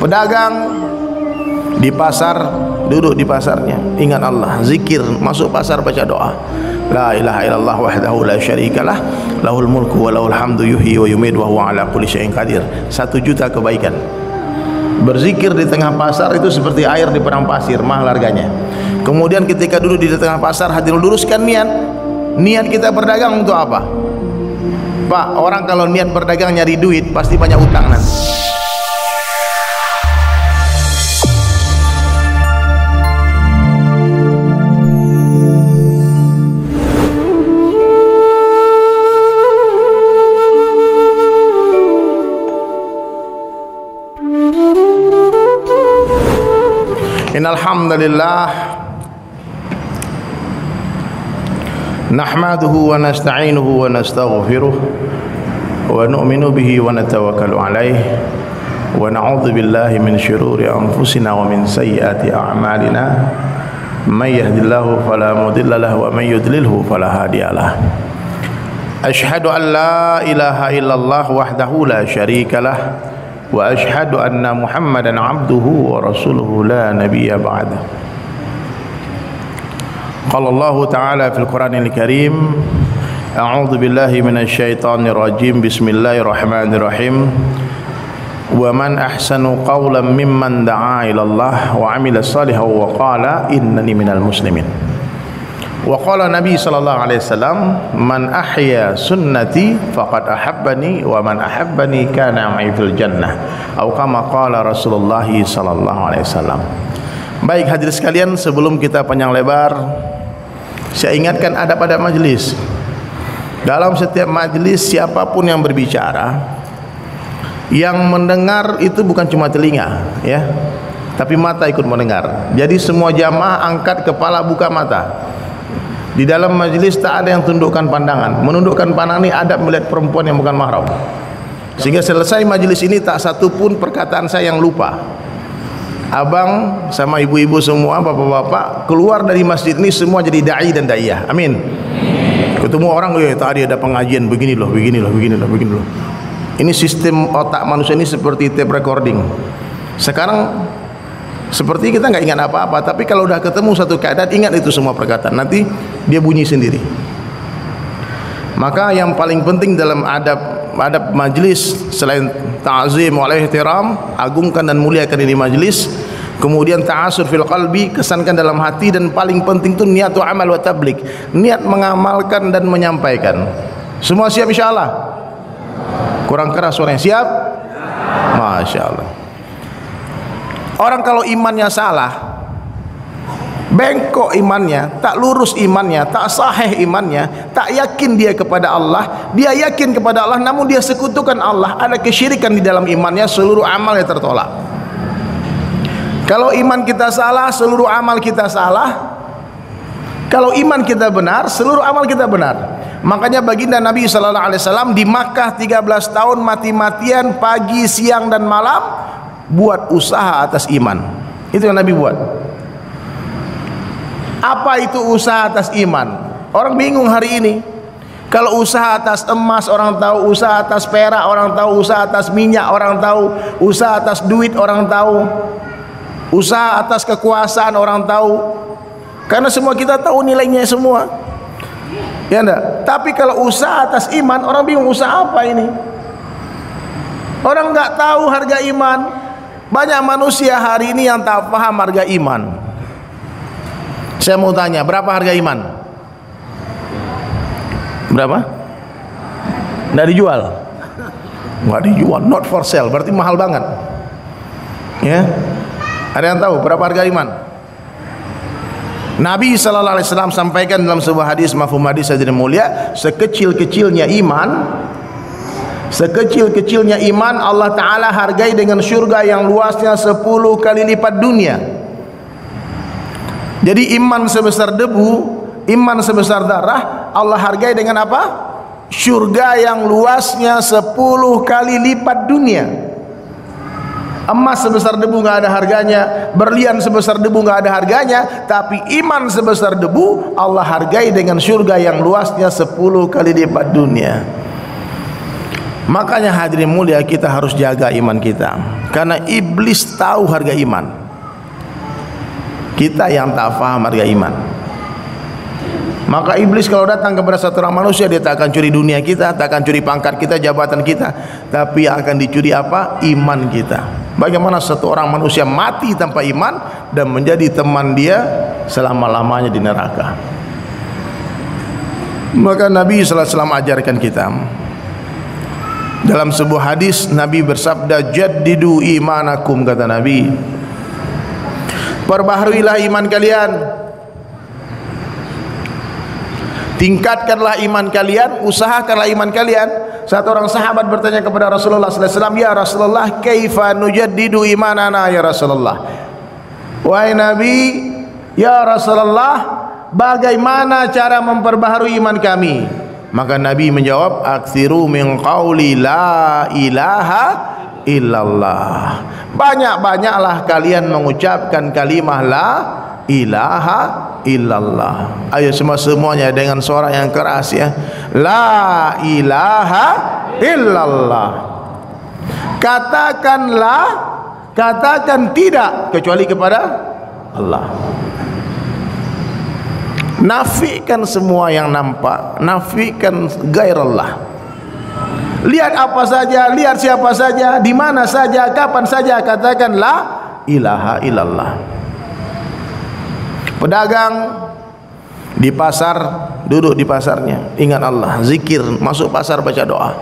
Pedagang di pasar, duduk di pasarnya, ingat Allah, zikir, masuk pasar baca doa. La ilaha illallah wahdahu la syarikalah, lahul mulku wa lahul hamdu yuhyi wa yumiitu wa huwa ala kulli syai'in qadir. 1 juta kebaikan. Berzikir di tengah pasar itu seperti air di padang pasir, mahal harganya. Kemudian ketika duduk di tengah pasar, hadirin luruskan niat. Niat kita berdagang untuk apa? Pak, orang kalau niat berdagang nyari duit pasti banyak utang nanti. Innal hamdalillah nahmaduhu wa nasta'inuhu wa nastaghfiruh wa nu'minu bihi wa natawakkalu alayhi wa na'udzu billahi min syururi anfusina wa min sayyiati a'malina may yahdihillahu fala mudilla lahu wa may yudlilhu fala hadiyalah. Asyhadu an la ilaha illallah wahdahu la syarikalah wa asyhadu anna Muhammadan abduhu wa rasuluhu la nabiyya ba'da. Qala Allah ta'ala fil Qur'anil Karim, a'udzu billahi minasy syaithanir rajim, bismillahirrahmanirrahim. Wa man ahsanu qawlan mimman da'a ila Allah wa 'amila shalihan wa qala innani minal muslimin. Wa qala Nabi sallallahu alaihi wasallam, man ahya sunnati faqad ahabbani wa man ahabbani kana ma'i fil jannah, atau kama qala Rasulullah sallallahu alaihi wasallam. Baik hadirin sekalian, sebelum kita panjang lebar, saya ingatkan adab-adab majelis. Dalam setiap majelis, siapapun yang berbicara, yang mendengar itu bukan cuma telinga, ya, tapi mata ikut mendengar. Jadi semua jamaah angkat kepala, buka mata. Di dalam majelis tak ada yang tundukkan pandangan. Menundukkan pandangan ini adab melihat perempuan yang bukan mahram. Sehingga selesai majelis ini tak satu pun perkataan saya yang lupa. Abang sama ibu-ibu semua, bapak-bapak, keluar dari masjid ini semua jadi da'i dan da'iyah. Amin. Ketemu orang, ya tadi ada pengajian begini loh, begini loh, begini loh, begini loh. Ini sistem otak manusia ini seperti tape recording. Sekarang seperti kita nggak ingat apa-apa, tapi kalau udah ketemu satu keadaan, ingat itu semua perkataan, nanti dia bunyi sendiri. Maka yang paling penting dalam adab majlis, selain ta'zim wal ihtiram, agungkan dan muliakan ini majlis, kemudian ta'asur fil qalbi, kesankan dalam hati, dan paling penting itu niat amal wa tabligh, niat mengamalkan dan menyampaikan. Semua siap insyaallah? Kurang keras suaranya, siap? Masya Allah. Orang kalau imannya salah, bengkok imannya, tak lurus imannya, tak sahih imannya, tak yakin dia kepada Allah, dia yakin kepada Allah namun dia sekutukan Allah, ada kesyirikan di dalam imannya, seluruh amalnya tertolak. Kalau iman kita salah, seluruh amal kita salah. Kalau iman kita benar, seluruh amal kita benar. Makanya baginda Nabi sallallahu alaihi wasallam di Makkah 13 tahun mati-matian, pagi, siang dan malam buat usaha atas iman. Itu yang Nabi buat. Apa itu usaha atas iman? Orang bingung hari ini. Kalau usaha atas emas orang tahu, usaha atas perak orang tahu, usaha atas minyak orang tahu, usaha atas duit orang tahu, usaha atas kekuasaan orang tahu. Karena semua kita tahu nilainya semua. Ya enggak? Tapi kalau usaha atas iman, orang bingung usaha apa ini? Orang enggak tahu harga iman. Banyak manusia hari ini yang tak paham harga iman. Saya mau tanya, berapa harga iman? Berapa? Nggak dijual? Nggak dijual, not for sale, berarti mahal banget. Ya, ada yang tahu berapa harga iman? Nabi sallallahu alaihi wasallam sampaikan dalam sebuah hadis, mafhum hadis hadirin mulia, sekecil-kecilnya iman, sekecil-kecilnya iman Allah Ta'ala hargai dengan syurga yang luasnya 10 kali lipat dunia. Jadi iman sebesar debu, iman sebesar darah, Allah hargai dengan apa? Syurga yang luasnya 10 kali lipat dunia. Emas sebesar debu nggak ada harganya, berlian sebesar debu nggak ada harganya, tapi iman sebesar debu Allah hargai dengan syurga yang luasnya 10 kali lipat dunia. Makanya hadirin mulia, kita harus jaga iman kita, karena iblis tahu harga iman. Kita yang tak faham harga iman. Maka iblis kalau datang kepada satu orang manusia, dia tak akan curi dunia kita, tak akan curi pangkat kita, jabatan kita, tapi akan dicuri apa? Iman kita. Bagaimana satu orang manusia mati tanpa iman dan menjadi teman dia selama-lamanya di neraka. Maka Nabi sallallahu alaihi wasallam ajarkan kita. Dalam sebuah hadis Nabi bersabda, jaddidu imanakum, kata Nabi, perbaharuilah iman kalian, tingkatkanlah iman kalian, usahakanlah iman kalian. Satu orang sahabat bertanya kepada Rasulullah sallallahu alaihi wasallam, ya Rasulullah, kaifa nujaddidu imanana ya Rasulullah? Wahai Nabi, ya Rasulullah, bagaimana cara memperbaharui iman kami? Maka Nabi menjawab, aktsiru min qauli la ilaha illallah. Banyak-banyaklah kalian mengucapkan kalimah la ilaha illallah. Ayo semuanya dengan suara yang keras ya. La ilaha illallah. Katakanlah, katakan tidak kecuali kepada Allah. Nafikan semua yang nampak, nafikan ghairallah. Lihat apa saja, lihat siapa saja, di mana saja, kapan saja, katakan la ilaha illallah. Pedagang di pasar, duduk di pasarnya, ingat Allah, zikir, masuk pasar baca doa.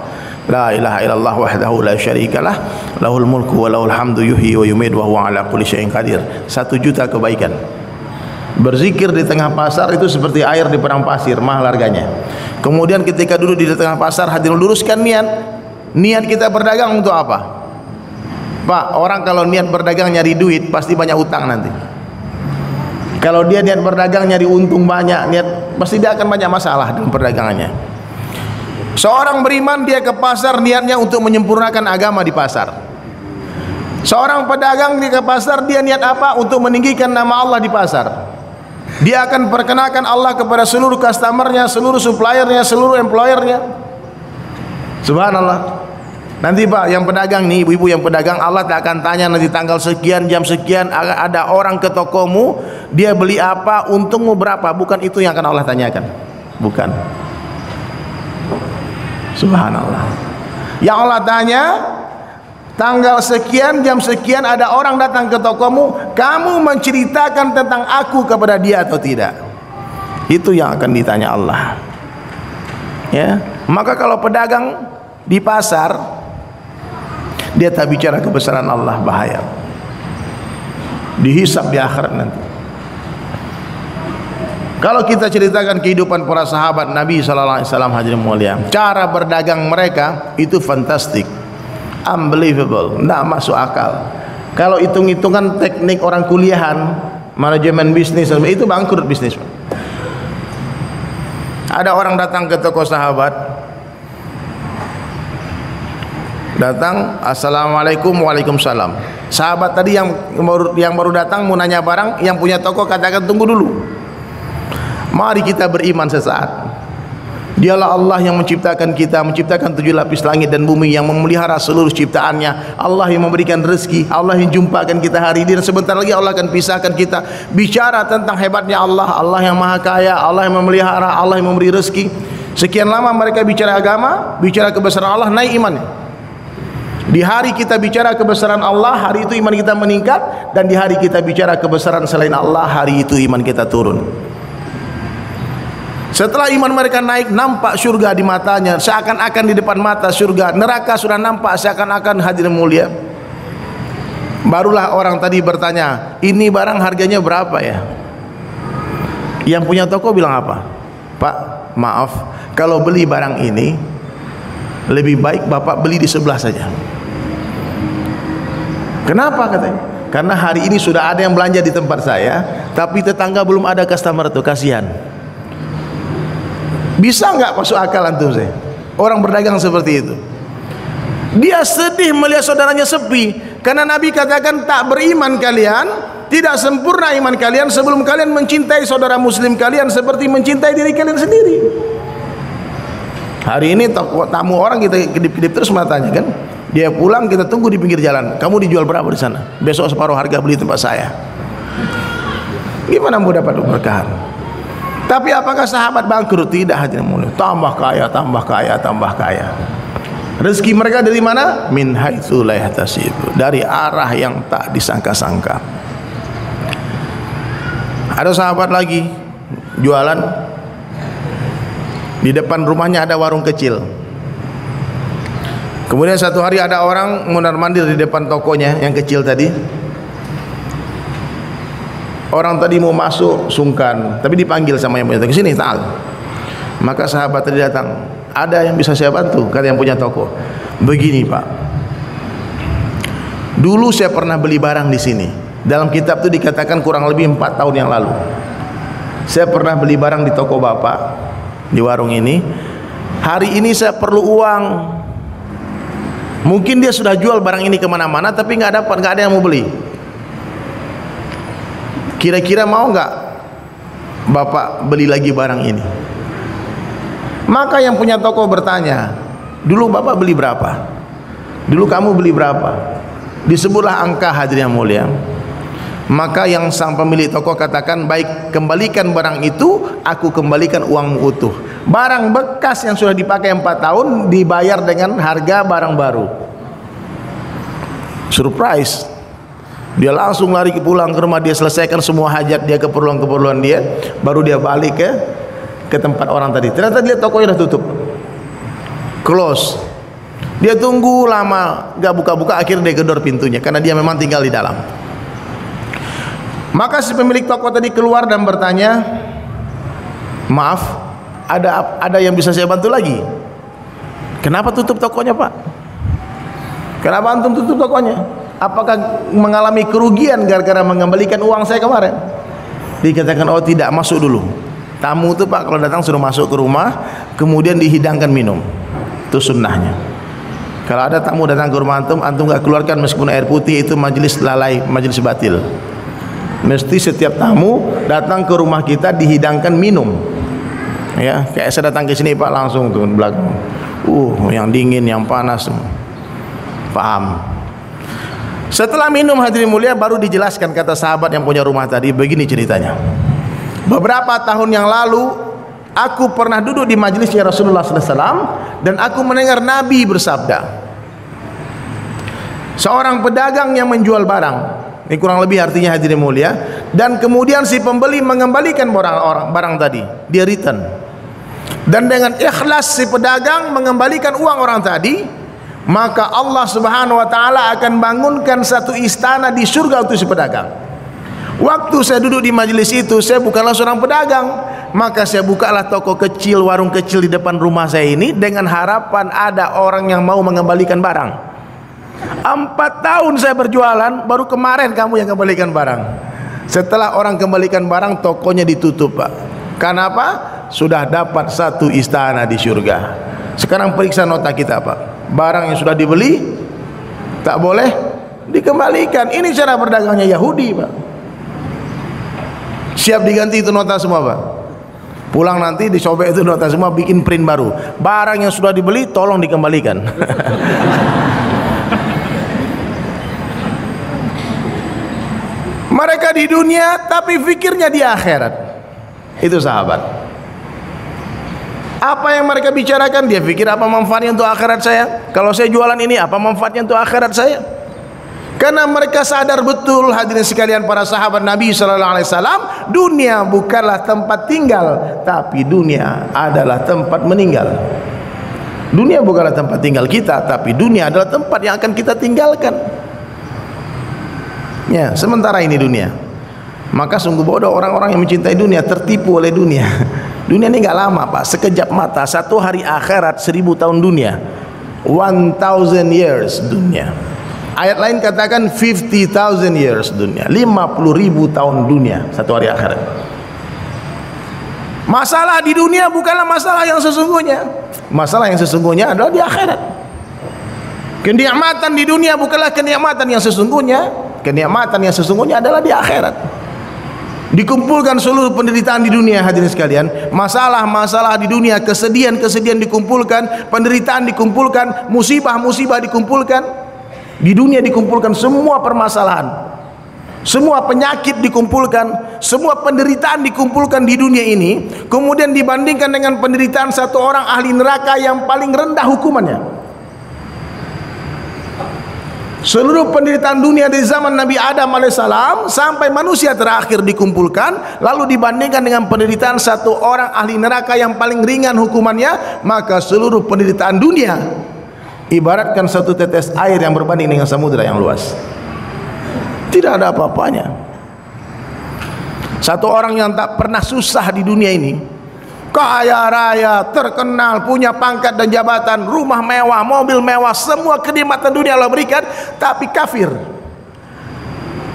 La ilaha illallah wahdahu la syarikalah, lahul mulku wa lahul hamdu yuhyi wa yumiitu wa huwa ala kulli syai'in qadir. 1 juta kebaikan. Berzikir di tengah pasar itu seperti air di padang pasir, mahal harganya. Kemudian ketika duduk di tengah pasar, hadirin luruskan niat. Niat kita berdagang untuk apa? Pak, orang kalau niat berdagang nyari duit pasti banyak utang nanti. Kalau dia niat berdagang nyari untung banyak, niat pasti dia akan banyak masalah dalam perdagangannya. Seorang beriman dia ke pasar niatnya untuk menyempurnakan agama di pasar. Seorang pedagang dia ke pasar, dia niat apa? Untuk meninggikan nama Allah di pasar. Dia akan perkenalkan Allah kepada seluruh customernya, seluruh suppliernya, seluruh employernya. Subhanallah. Nanti Pak, yang pedagang nih, ibu-ibu yang pedagang, Allah tak akan tanya nanti tanggal sekian, jam sekian ada orang ke tokomu, dia beli apa, untungmu berapa. Bukan itu yang akan Allah tanyakan. Bukan. Subhanallah. Yang Allah tanya, tanggal sekian, jam sekian ada orang datang ke tokomu, kamu menceritakan tentang aku kepada dia atau tidak? Itu yang akan ditanya Allah. Ya, maka kalau pedagang di pasar dia tak bicara kebesaran Allah, bahaya. Dihisab di akhirat nanti. Kalau kita ceritakan kehidupan para sahabat Nabi sallallahu alaihi wasallam, hadirin mulia, cara berdagang mereka itu fantastik. Unbelievable, tidak masuk akal. Kalau hitung-hitungan teknik orang kuliahan, manajemen bisnis, itu bangkrut bisnis. Ada orang datang ke toko sahabat, datang, assalamualaikum, waalaikumsalam. Sahabat tadi yang baru datang mau nanya barang, yang punya toko katakan tunggu dulu. Mari kita beriman sesaat. Dialah Allah yang menciptakan kita, menciptakan 7 lapis langit dan bumi, yang memelihara seluruh ciptaannya. Allah yang memberikan rezeki, Allah yang jumpakan kita hari ini, dan sebentar lagi Allah akan pisahkan kita. Bicara tentang hebatnya Allah, Allah yang maha kaya, Allah yang memelihara, Allah yang memberi rezeki. Sekian lama mereka bicara agama, bicara kebesaran Allah, naik imannya. Di hari kita bicara kebesaran Allah, hari itu iman kita meningkat. Dan di hari kita bicara kebesaran selain Allah, hari itu iman kita turun. Setelah iman mereka naik, nampak surga di matanya, seakan-akan di depan mata surga. Neraka sudah nampak seakan-akan, hadirin mulia. Barulah orang tadi bertanya, ini barang harganya berapa ya? Yang punya toko bilang apa? Pak, maaf, kalau beli barang ini lebih baik Bapak beli di sebelah saja. Kenapa katanya? Karena hari ini sudah ada yang belanja di tempat saya, tapi tetangga belum ada customer tuh, kasihan. Bisa nggak masuk akal antum saya? Orang berdagang seperti itu. Dia sedih melihat saudaranya sepi, karena Nabi katakan tak beriman kalian, tidak sempurna iman kalian sebelum kalian mencintai saudara muslim kalian seperti mencintai diri kalian sendiri. Hari ini tamu orang kita kedip-kedip terus matanya kan. Dia pulang kita tunggu di pinggir jalan. Kamu dijual berapa di sana? Besok separuh harga beli tempat saya. Gimana mau dapat keberkahan? Tapi apakah sahabat bangkrut? Tidak, hadirin mulia. Tambah kaya, tambah kaya, tambah kaya. Rezeki mereka dari mana? Min haitsu la yahtasib. Dari arah yang tak disangka-sangka. Ada sahabat lagi jualan, di depan rumahnya ada warung kecil. Kemudian satu hari ada orang mondar-mandir di depan tokonya yang kecil tadi. Orang tadi mau masuk sungkan, tapi dipanggil sama yang punya toko, "Sini, ta'al." Maka sahabat tadi datang, "Ada yang bisa saya bantu?" Kata yang punya toko. "Begini, Pak. Dulu saya pernah beli barang di sini. Dalam kitab itu dikatakan kurang lebih 4 tahun yang lalu. Saya pernah beli barang di toko Bapak, di warung ini. Hari ini saya perlu uang. Mungkin dia sudah jual barang ini kemana-mana, tapi nggak dapat, nggak ada yang mau beli. Kira-kira mau nggak Bapak beli lagi barang ini?" Maka yang punya toko bertanya, "Dulu Bapak beli berapa? Dulu kamu beli berapa?" Disebutlah angka, hadirin yang mulia. Maka yang sang pemilik toko katakan, "Baik, kembalikan barang itu, aku kembalikan uangmu utuh." Barang bekas yang sudah dipakai 4 tahun dibayar dengan harga barang baru. Surprise. Dia langsung lari pulang ke rumah, dia selesaikan semua hajat dia, keperluan-keperluan dia, baru dia balik ke tempat orang tadi. Ternyata dia tokonya sudah tutup, close. Dia tunggu lama gak buka-buka, akhirnya dia gedor pintunya karena dia memang tinggal di dalam. Maka si pemilik toko tadi keluar dan bertanya, "Maaf, ada yang bisa saya bantu lagi? Kenapa tutup tokonya, Pak? Kenapa antum tutup tokonya? Apakah mengalami kerugian gara-gara mengembalikan uang saya kemarin?" Dikatakan, "Oh tidak, masuk dulu. Tamu itu, Pak, kalau datang suruh masuk ke rumah, kemudian dihidangkan minum. Itu sunnahnya. Kalau ada tamu datang ke rumah antum gak keluarkan meskipun air putih, itu majelis lalai, majelis batil. Mesti setiap tamu datang ke rumah kita dihidangkan minum. Ya, kayak saya datang ke sini, Pak, langsung ke belakang. Yang dingin, yang panas. Paham?" Setelah minum, hadirin mulia, baru dijelaskan, kata sahabat yang punya rumah tadi, begini ceritanya. "Beberapa tahun yang lalu aku pernah duduk di majelisnya Rasulullah SAW dan aku mendengar Nabi bersabda, seorang pedagang yang menjual barang," ini kurang lebih artinya, hadirin mulia, "dan kemudian si pembeli mengembalikan barang tadi, dia return, dan dengan ikhlas si pedagang mengembalikan uang orang tadi, maka Allah Subhanahu wa taala akan bangunkan satu istana di surga untuk si pedagang." Waktu saya duduk di majelis itu, saya bukanlah seorang pedagang, maka saya bukalah toko kecil, warung kecil di depan rumah saya ini dengan harapan ada orang yang mau mengembalikan barang. 4 tahun saya berjualan, baru kemarin kamu yang kembalikan barang. Setelah orang kembalikan barang, tokonya ditutup, Pak. Kenapa? Sudah dapat satu istana di surga. Sekarang periksa nota kita, Pak. Barang yang sudah dibeli tak boleh dikembalikan. Ini cara berdagangnya Yahudi, Pak. Siap diganti itu nota semua, Pak. Pulang nanti disobek itu nota semua, bikin print baru. Barang yang sudah dibeli tolong dikembalikan. Mereka di dunia tapi fikirnya di akhirat. Itu sahabat. Apa yang mereka bicarakan, dia pikir apa manfaatnya untuk akhirat saya? Kalau saya jualan ini, apa manfaatnya untuk akhirat saya? Karena mereka sadar betul, hadirin sekalian, para sahabat Nabi sallallahu alaihi wasallam, dunia bukanlah tempat tinggal, tapi dunia adalah tempat meninggal. Dunia bukanlah tempat tinggal kita, tapi dunia adalah tempat yang akan kita tinggalkan. Ya, sementara ini dunia. Maka sungguh bodoh orang-orang yang mencintai dunia, tertipu oleh dunia. Dunia ini nggak lama, Pak, sekejap mata. Satu hari akhirat 1000 tahun dunia, 1000 years dunia. Ayat lain katakan 50,000 years dunia, 50.000 tahun dunia, satu hari akhirat. Masalah di dunia bukanlah masalah yang sesungguhnya. Masalah yang sesungguhnya adalah di akhirat. Kenikmatan di dunia bukanlah kenikmatan yang sesungguhnya. Kenikmatan yang sesungguhnya adalah di akhirat. Dikumpulkan seluruh penderitaan di dunia, hadirin sekalian. Masalah-masalah di dunia, kesedihan-kesedihan dikumpulkan, penderitaan dikumpulkan, musibah-musibah dikumpulkan. Di dunia dikumpulkan semua permasalahan, semua penyakit dikumpulkan, semua penderitaan dikumpulkan di dunia ini. Kemudian dibandingkan dengan penderitaan satu orang ahli neraka yang paling rendah hukumannya. Seluruh penderitaan dunia dari zaman Nabi Adam alaihissalam sampai manusia terakhir dikumpulkan, lalu dibandingkan dengan penderitaan satu orang ahli neraka yang paling ringan hukumannya, maka seluruh penderitaan dunia ibaratkan satu tetes air yang berbanding dengan samudera yang luas. Tidak ada apa-apanya. Satu orang yang tak pernah susah di dunia ini, kaya raya, terkenal, punya pangkat dan jabatan, rumah mewah, mobil mewah, semua kenikmatan dunia Allah berikan, tapi kafir,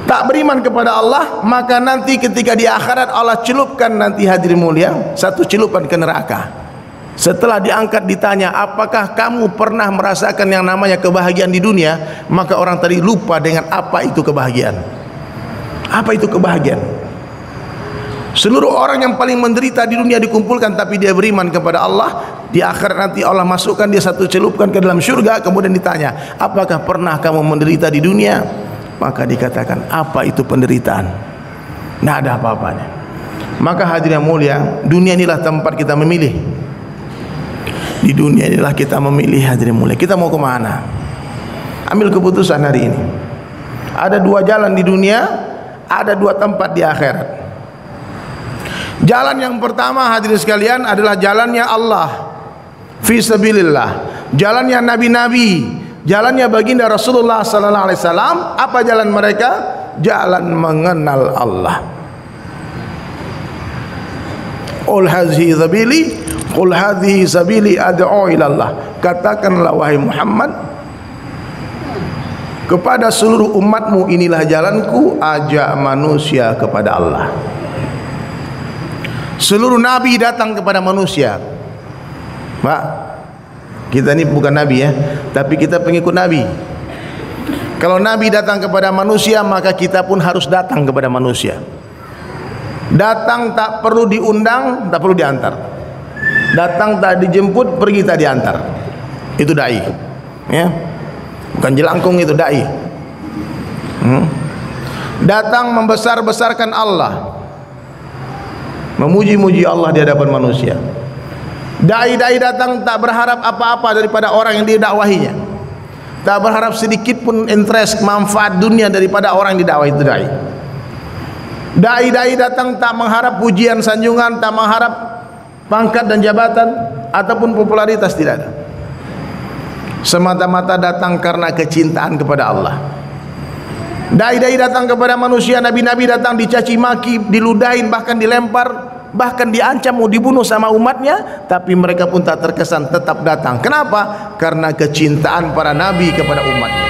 tak beriman kepada Allah, maka nanti ketika di akhirat Allah celupkan, nanti hadirin mulia, satu celupan ke neraka. Setelah diangkat ditanya, apakah kamu pernah merasakan yang namanya kebahagiaan di dunia? Maka orang tadi lupa dengan apa itu kebahagiaan. Apa itu kebahagiaan? Seluruh orang yang paling menderita di dunia dikumpulkan, tapi dia beriman kepada Allah. Di akhirat nanti Allah masukkan dia satu celupkan ke dalam syurga. Kemudian ditanya, apakah pernah kamu menderita di dunia? Maka dikatakan, apa itu penderitaan? Tidak ada apa-apanya. Maka hadirin mulia, dunia inilah tempat kita memilih. Di dunia inilah kita memilih, hadirin mulia, kita mau kemana. Ambil keputusan hari ini. Ada dua jalan di dunia, ada dua tempat di akhirat. Jalan yang pertama, hadirin sekalian, adalah jalannya Allah fi sabilillah, jalannya nabi-nabi, jalannya baginda Rasulullah sallallahu alaihi wasallam. Apa jalan mereka? Jalan mengenal Allah. Qul hadhihi sabili ad'u ila Allah. Katakanlah wahai Muhammad kepada seluruh umatmu, inilah jalanku, ajak manusia kepada Allah. Seluruh nabi datang kepada manusia. Pak, kita ini bukan nabi ya, tapi kita pengikut nabi. Kalau nabi datang kepada manusia, maka kita pun harus datang kepada manusia. Datang tak perlu diundang, tak perlu diantar. Datang tak dijemput, pergi tak diantar. Itu dai, ya. Bukan jelangkung, itu dai. Datang membesar-besarkan Allah, memuji-muji Allah di hadapan manusia. Dai-dai datang tak berharap apa-apa daripada orang yang didakwahinya, tak berharap sedikit pun interest, manfaat dunia daripada orang yang didakwahi itu dai. Dai-dai datang tak mengharap pujian, sanjungan, tak mengharap pangkat dan jabatan ataupun popularitas, tidak ada. Semata-mata datang karena kecintaan kepada Allah. Dai-dai datang kepada manusia, nabi-nabi datang dicaci maki, diludahin, bahkan dilempar, bahkan diancam mau dibunuh sama umatnya, tapi mereka pun tak terkesan, tetap datang. Kenapa? Karena kecintaan para nabi kepada umatnya.